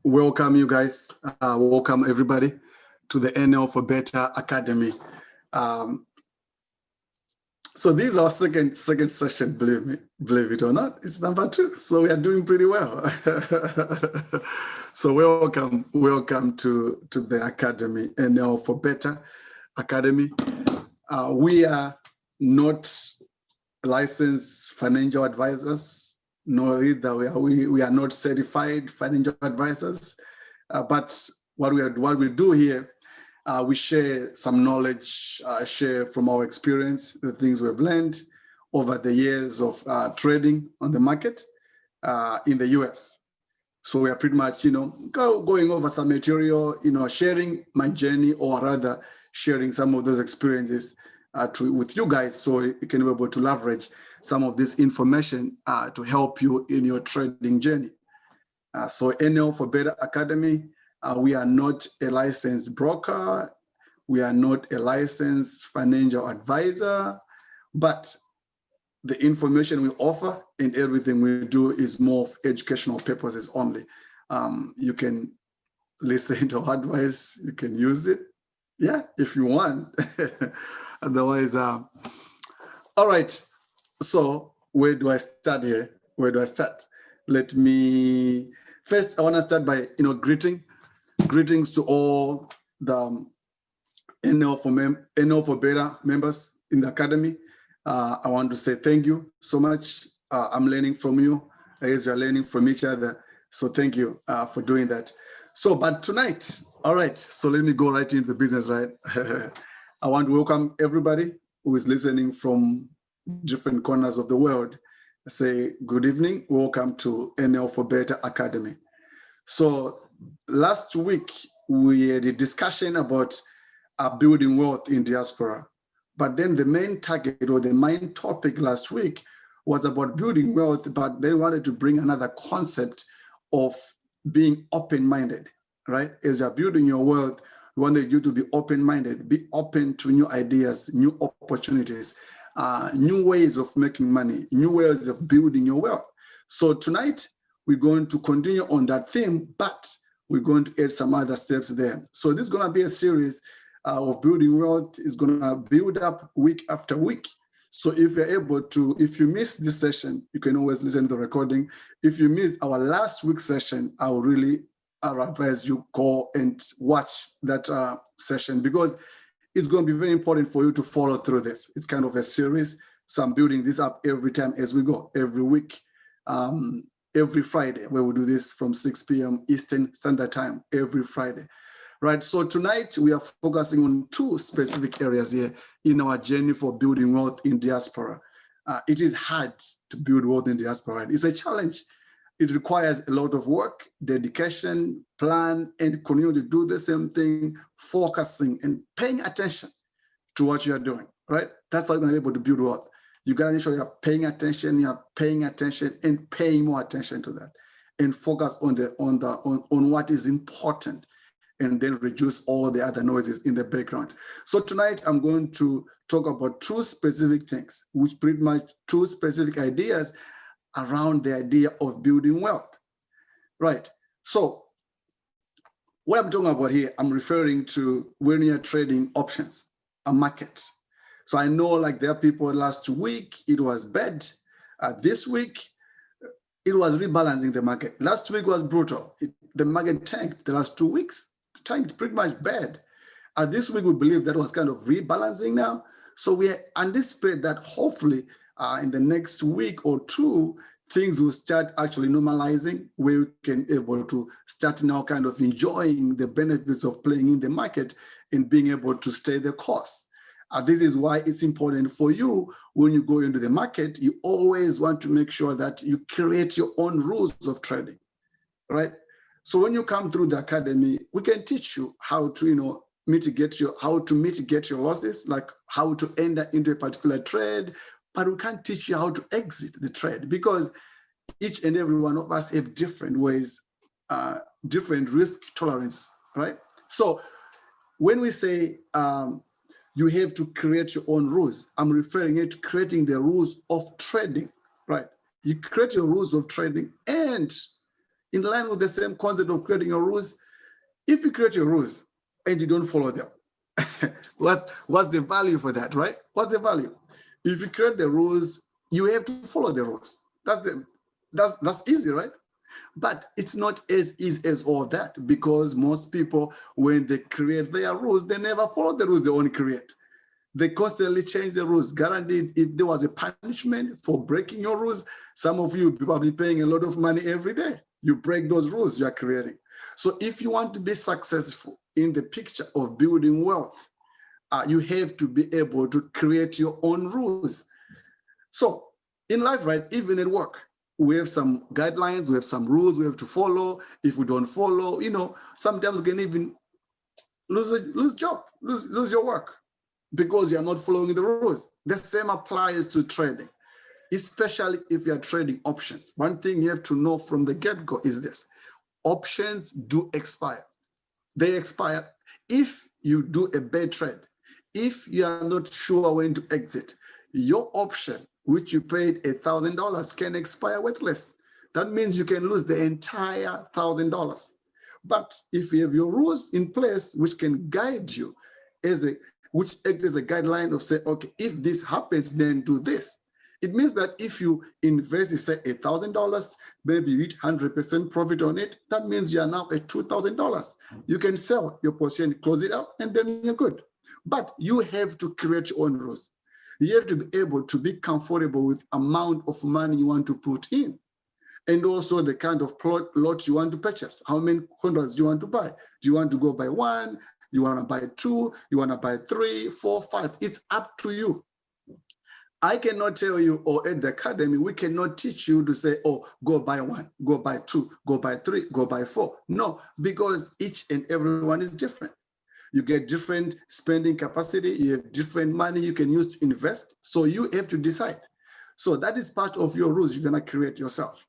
Welcome, you guys. Welcome, everybody, to the NL for Better Academy. So this is our second session, believe it or not. It's number 2, so we are doing pretty well. So welcome to the Academy, NL for Better Academy. We are not licensed financial advisors, nor either we are not certified financial advisors. But what we do here, we share some knowledge, share from our experience, the things we've learned over the years of trading on the market in the US. So we are pretty much, going over some material, sharing my journey, or rather sharing some of those experiences with you guys, so you can be able to leverage some of this information to help you in your trading journey. So NL for Better Academy, we are not a licensed broker. We are not a licensed financial advisor, but the information we offer and everything we do is more of educational purposes only. You can listen to our advice, you can use it, yeah, if you want. Otherwise, all right. So where do I start here? Where do I start? Let me, first I want to start by, greetings to all the NL for Better members in the Academy. I want to say thank you so much. I'm learning from you, as you're learning from each other. So thank you for doing that. So, but tonight, all right, so let me go right into the business, right? I want to welcome everybody who is listening from different corners of the world. I say good evening, welcome to NL for Better Academy. So last week, we had a discussion about building wealth in diaspora. But then the main target or the main topic last week was about building wealth, but they wanted to bring another concept of being open-minded, right? As you're building your wealth, we wanted you to be open-minded, be open to new ideas, new opportunities, new ways of making money, new ways of building your wealth. So tonight, we're going to continue on that theme, but we're going to add some other steps there. So this is going to be a series of building wealth. Is going to build up week after week. So if you're able to, if you miss this session, you can always listen to the recording. If you miss our last week's session, I will really advise you go and watch that session, because it's going to be very important for you to follow through this. It's kind of a series. So I'm building this up every time as we go, every week, every Friday, where we do this from 6 p.m. Eastern Standard Time, every Friday. Right, so tonight we are focusing on 2 specific areas here in our journey for building wealth in diaspora. It is hard to build wealth in diaspora. Right? It's a challenge. It requires a lot of work, dedication, plan, and continue to do the same thing, focusing and paying attention to what you are doing, right? That's how you're going to be able to build wealth. You got to make sure you're paying attention, and paying more attention to that, and focus on what is important, and then reduce all the other noises in the background. So tonight I'm going to talk about 2 specific things, which pretty much 2 specific ideas around the idea of building wealth, right? So what I'm talking about here, I'm referring to when you're trading options, a market. So I know, like, there are people last week, it was bad. This week, it was rebalancing the market. Last week was brutal. The market tanked the last 2 weeks. Tanked pretty much bad. This week we believe that was kind of rebalancing now. So we anticipate that hopefully in the next week or 2, things will start actually normalizing, where we can able to start now kind of enjoying the benefits of playing in the market and being able to stay the course. This is why it's important for you, when you go into the market, you always want to make sure that you create your own rules of trading, right? So when you come through the academy, we can teach you how to, mitigate your losses, like how to enter into a particular trade, but we can't teach you how to exit the trade, because each and every one of us have different ways, different risk tolerance, right? So when we say you have to create your own rules, I'm referring to creating the rules of trading, right? You create your rules of trading, and in line with the same concept of creating your rules, if you create your rules and you don't follow them, what's the value for that, right? What's the value? If you create the rules, you have to follow the rules. That's easy, right? But it's not as easy as all that, because most people, when they create their rules, they never follow the rules they only create. They constantly change the rules. Guaranteed, if there was a punishment for breaking your rules, some of you will be paying a lot of money every day. You break those rules you are creating. So if you want to be successful in the picture of building wealth, you have to be able to create your own rules. So in life, right, even at work, we have some guidelines, we have some rules we have to follow. If we don't follow, sometimes we can even lose your work because you're not following the rules. The same applies to trading, especially if you're trading options. One thing you have to know from the get-go is this: options do expire. They expire. If you do a bad trade, if you are not sure when to exit, your option, which you paid $1,000, can expire worthless. That means you can lose the entire $1,000. But if you have your rules in place, which can guide you, which act as a guideline of say, okay, if this happens, then do this. It means that if you invest, say, $1,000, maybe you hit 100% profit on it, that means you are now at $2,000. You can sell your position, close it out, and then you're good. But you have to create your own rules. You have to be able to be comfortable with amount of money you want to put in, and also the kind of lot you want to purchase. How many contracts do you want to buy? Do you want to go buy one? You want to buy two? You want to buy 3, 4, 5? It's up to you. I cannot tell you, or at the academy, we cannot teach you to say, oh, go buy 1, go buy 2, go buy 3, go buy 4. No, because each and everyone is different. You get different spending capacity, you have different money you can use to invest. So you have to decide. So that is part of your rules you're going to create yourself.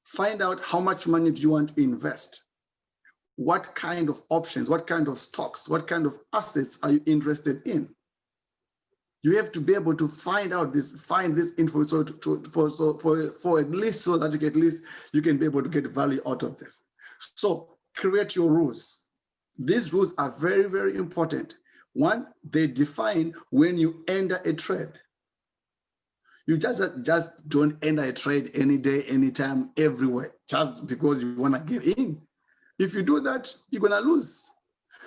Find out how much money do you want to invest? What kind of options, what kind of stocks, what kind of assets are you interested in? You have to be able to find this info for at least so that you can be able to get value out of this. So create your rules. These rules are very, very important. One, they define when you enter a trade. You just don't enter a trade any day, anytime, everywhere, just because you want to get in. If you do that, you're going to lose.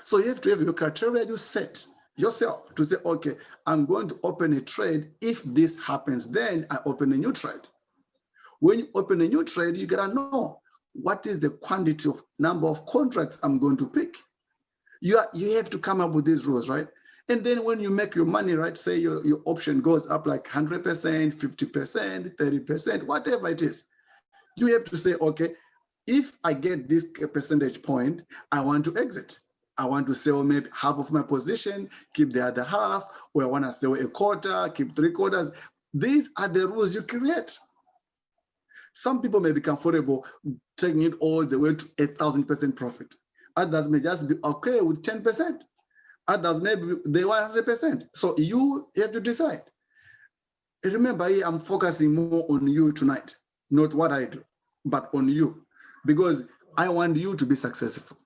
So you have to have your criteria you set yourself to say, okay, I'm going to open a trade. If this happens, then I open a new trade. When you open a new trade, you got to know what is the quantity of number of contracts I'm going to pick. You have to come up with these rules, right? And then when you make your money, right, say your option goes up like 100%, 50%, 30%, whatever it is, you have to say, okay, if I get this percentage point, I want to exit. I want to sell maybe half of my position, keep the other half, or I want to sell a quarter, keep 3/4. These are the rules you create. Some people may be comfortable taking it all the way to 1,000% profit. Others may just be okay with 10%. Others maybe they want 100%. So you have to decide. Remember, I'm focusing more on you tonight, not what I do, but on you, because I want you to be successful.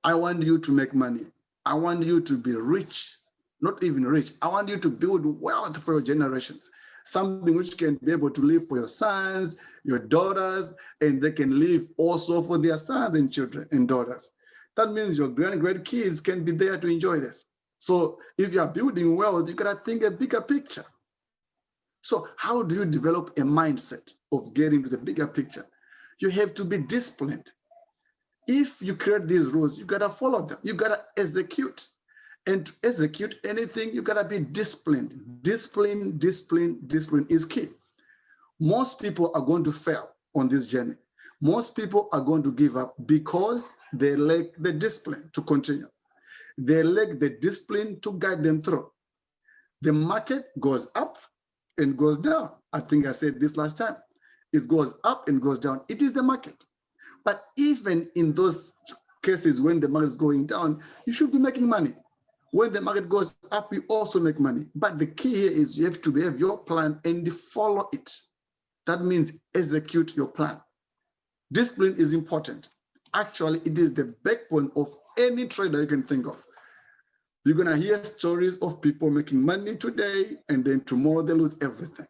I want you to make money. I want you to be rich, not even rich. I want you to build wealth for your generations, something which can be able to live for your sons, your daughters, and they can live also for their sons and children and daughters. That means your great kids can be there to enjoy this. So if you are building wealth, you gotta think a bigger picture. So how do you develop a mindset of getting to the bigger picture? You have to be disciplined. If you create these rules, you gotta follow them. You gotta execute. And to execute anything, you gotta be disciplined. Discipline is key. Most people are going to fail on this journey. Most people are going to give up because they lack the discipline to continue. They lack the discipline to guide them through. The market goes up and goes down. I think I said this last time. It goes up and goes down. It is the market. But even in those cases when the market is going down, you should be making money. When the market goes up, you also make money. But the key here is you have to have your plan and follow it. That means execute your plan. Discipline is important. Actually, it is the backbone of any trader you can think of. You're gonna hear stories of people making money today, and then tomorrow they lose everything.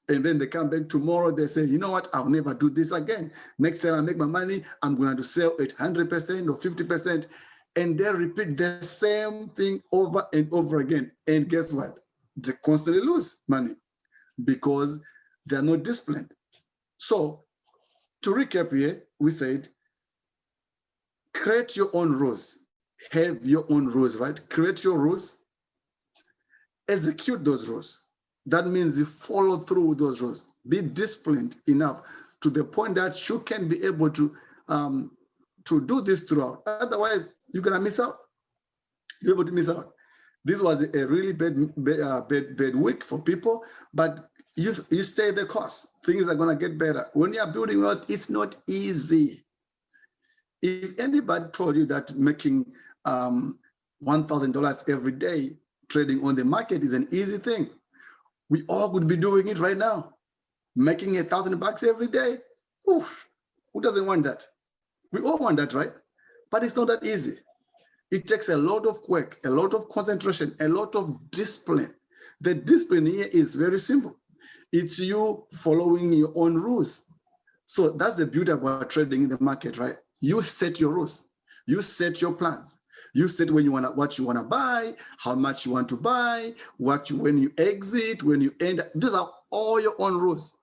And then they come back tomorrow, they say, you know what, I'll never do this again. Next time I make my money, I'm going to sell at 100% or 50%. And they repeat the same thing over and over again. And guess what? They constantly lose money because they're not disciplined. So to recap here, we said, create your own rules. Have your own rules, right? Create your rules, execute those rules. That means you follow through with those rules. Be disciplined enough to the point that you can be able to do this throughout. Otherwise, you're gonna miss out. You're able to miss out. This was a really bad week for people, but you stay the course. Things are gonna get better. When you are building wealth, it's not easy. If anybody told you that making $1,000 every day trading on the market is an easy thing, we all would be doing it right now. Making $1,000 every day. Oof, who doesn't want that? We all want that, right? But it's not that easy. It takes a lot of work, a lot of concentration, a lot of discipline. The discipline here is very simple. It's you following your own rules. So that's the beauty about trading in the market, right? You set your rules. You set your plans. You set when you what you want to buy, how much you want to buy, when you exit, when you end. These are all your own rules.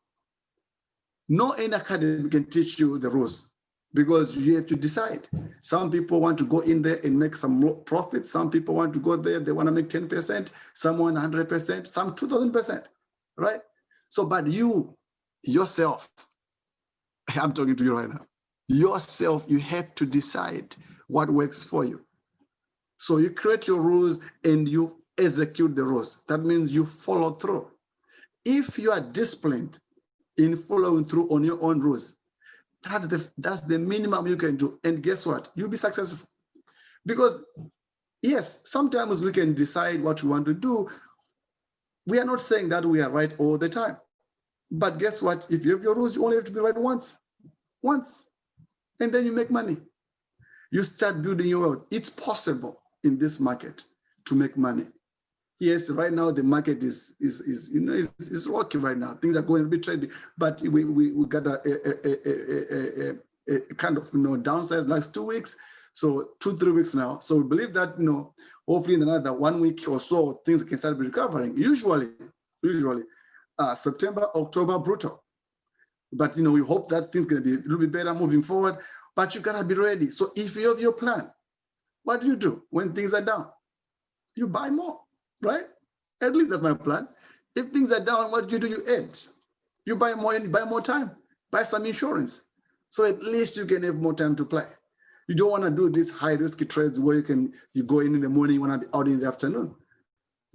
No any academy can teach you the rules because you have to decide. Some people want to go in there and make some more profit. Some people want to go there, they want to make 10%, some want 100%, some 2,000%, right? So, but you, yourself, I'm talking to you right now, yourself, you have to decide what works for you. So you create your rules and you execute the rules. That means you follow through. If you are disciplined in following through on your own rules, that's the minimum you can do. And guess what? You'll be successful. Because yes, sometimes we can decide what we want to do. We are not saying that we are right all the time. But guess what? If you have your rules, you only have to be right once. And then you make money. You start building your wealth. It's possible in this market to make money. Yes, right now the market is rocky right now. Things are going a bit trendy, but we got a kind of downside last 2 weeks, so 2-3 weeks now. So we believe that hopefully in another 1 week or so things can start recovering. Usually September, October, brutal. But we hope that things gonna be a little bit better moving forward. But you gotta be ready. So if you have your plan, what do you do when things are down? You buy more, right? At least that's my plan. If things are down, what do? You add. You buy more and you buy more time. Buy some insurance. So at least you can have more time to play. You don't want to do these high-risk trades where you go in the morning, you want to be out in the afternoon.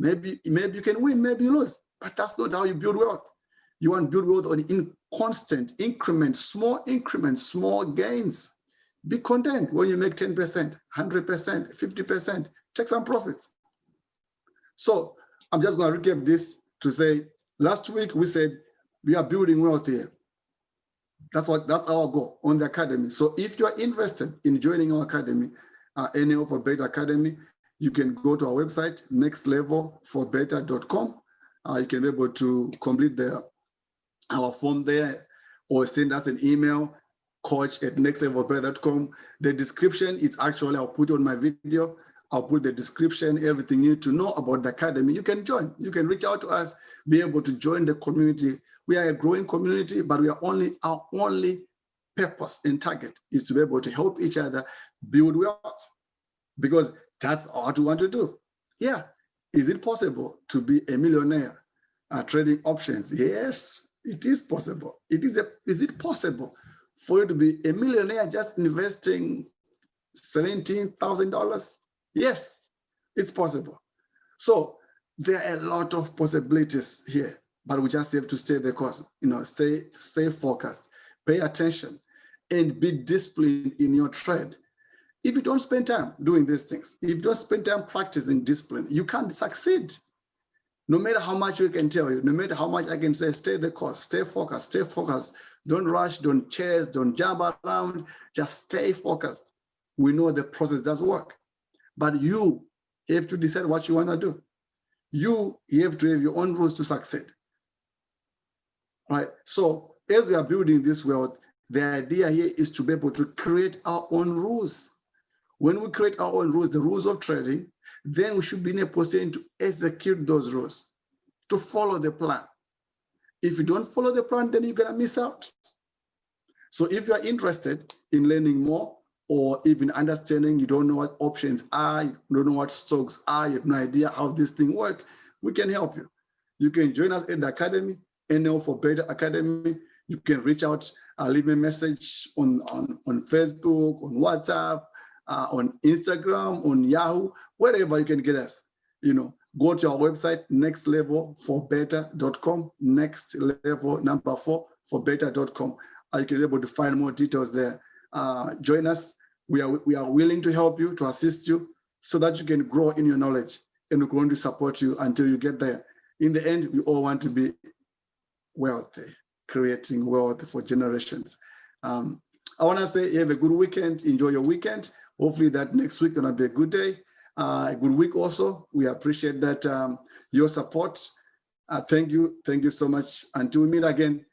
Maybe you can win, maybe you lose. But that's not how you build wealth. You want to build wealth in constant increments, small gains. Be content when you make 10%, 100%, 50%, take some profits. So I'm just going to recap this to say, last week we said we are building wealth here. That's our goal on the academy. So if you're interested in joining our academy, NL for Beta Academy, you can go to our website, nextlevelforbeta.com. You can be able to complete our form there or send us an email, coach@nextlevelforbeta.com. The description is actually, I'll put on my video. I'll put the description, everything you need to know about the academy. You can join. You can reach out to us, be able to join the community. We are a growing community, but our only purpose and target is to be able to help each other build wealth, because that's what we want to do. Yeah. Is it possible to be a millionaire trading options? Yes, it is possible. Is it possible for you to be a millionaire just investing $17,000? Yes, it's possible. So there are a lot of possibilities here, but we just have to stay the course, stay focused, pay attention, and be disciplined in your trade. If you don't spend time doing these things, if you don't spend time practicing discipline, you can't succeed. No matter how much we can tell you, no matter how much I can say, stay the course, stay focused, stay focused. Don't rush, don't chase, don't jump around, just stay focused. We know the process does work, but you have to decide what you want to do. You have to have your own rules to succeed, right? So as we are building this world, the idea here is to be able to create our own rules. When we create our own rules, the rules of trading, then we should be in a position to execute those rules, to follow the plan. If you don't follow the plan, then you're gonna miss out. So if you're interested in learning more, or even understanding, you don't know what options are, you don't know what stocks are, you have no idea how this thing works, we can help you. You can join us at the Academy, NL for Better Academy. You can reach out, leave me a message on Facebook, on WhatsApp, on Instagram, on Yahoo, wherever you can get us. You know, go to our website, nextlevelforbetter.com, nextlevel4better.com. You can be able to find more details there. Join us. We are willing to help you, to assist you, so that you can grow in your knowledge, and we're going to support you until you get there. In the end, we all want to be wealthy, creating wealth for generations. I want to say have a good weekend. Enjoy your weekend. Hopefully that next week gonna be a good day, a good week also. We appreciate that your support. Thank you so much. Until we meet again,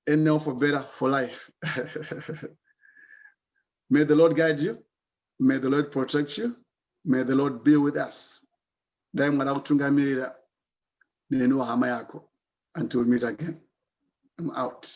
and now for better for life. May the Lord guide you. May the Lord protect you. May the Lord be with us. Until we meet again. I'm out.